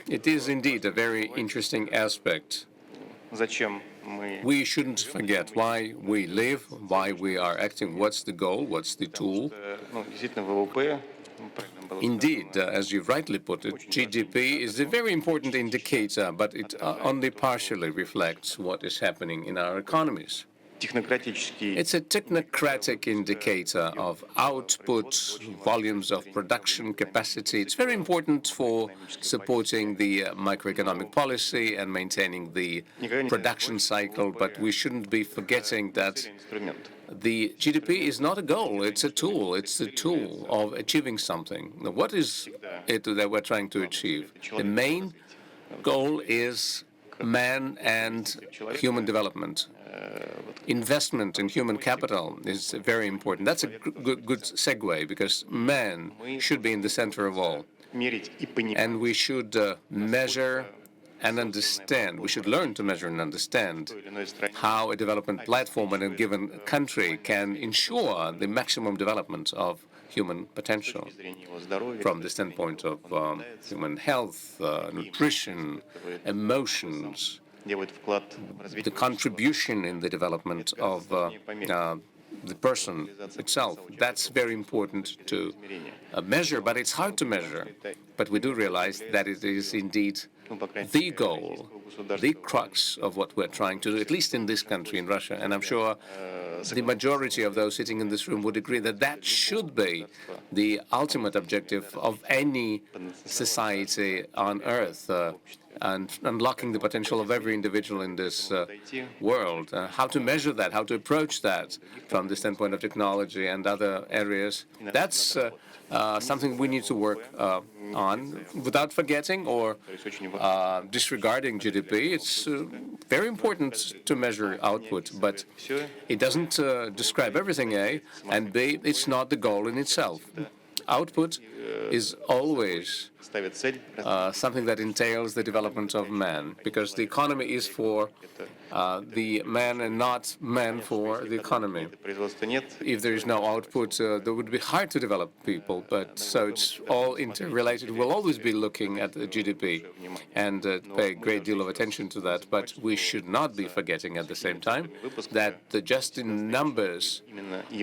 It is indeed a very interesting aspect. We shouldn't forget why we live, why we are acting, what's the goal, what's the tool. Indeed, as you rightly put it, GDP is a very important indicator, but it only partially reflects what is happening in our economies. It's a technocratic indicator of output, volumes of production capacity. It's very important for supporting the macroeconomic policy and maintaining the production cycle, but we shouldn't be forgetting that the GDP is not a goal, it's a tool. It's the tool of achieving something. Now, what is it that we're trying to achieve? The main goal is man and human development. Investment in human capital is very important. That's a good segue, because man should be in the center of all. And we should measure and understand, we should learn to measure and understand how a development platform in a given country can ensure the maximum development of human potential from the standpoint of human health, nutrition, emotions, the contribution in the development of the person itself. That's very important to measure, but it's hard to measure. But we do realize that it is indeed the goal, the crux of what we're trying to do, at least in this country, in Russia. And I'm sure the majority of those sitting in this room would agree that that should be the ultimate objective of any society on Earth, and unlocking the potential of every individual in this world. How to measure that, how to approach that from the standpoint of technology and other areas, that's something we need to work on without forgetting or disregarding GDP. It's very important to measure output, but it doesn't describe everything, A, and B, it's not the goal in itself. Output is always something that entails the development of man, because the economy is for the man and not man for the economy. If there is no output, there would be hard to develop people, but so it's all interrelated. We'll always be looking at the GDP and pay a great deal of attention to that, but we should not be forgetting at the same time that the just in numbers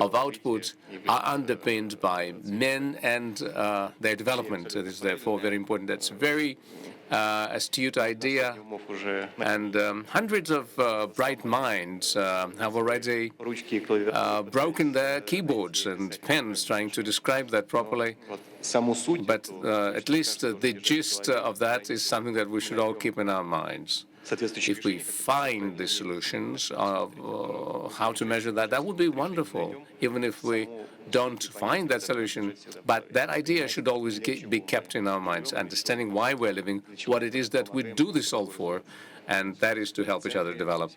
of output are underpinned by men and their development. It is therefore very important. That's a very astute idea, and hundreds of bright minds have already broken their keyboards and pens trying to describe that properly. But at least the gist of that is something that we should all keep in our minds. If we find the solutions of how to measure that, that would be wonderful, even if we don't find that solution. But that idea should always be kept in our minds, understanding why we're living, what it is that we do this all for, and that is to help each other develop.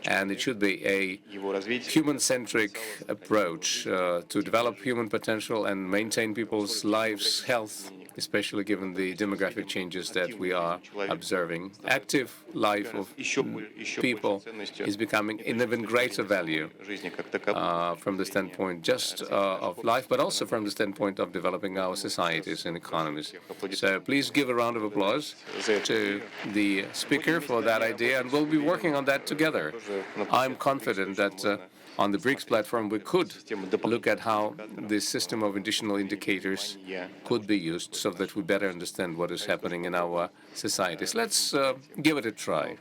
And it should be a human-centric approach to develop human potential and maintain people's lives, health, especially given the demographic changes that we are observing. Active life of people is becoming an even greater value from the standpoint just of life, but also from the standpoint of developing our societies and economies. So please give a round of applause to the speaker for that idea, and we'll be working on that together. I'm confident that on the BRICS platform, we could look at how this system of additional indicators could be used so that we better understand what is happening in our societies. Let's give it a try.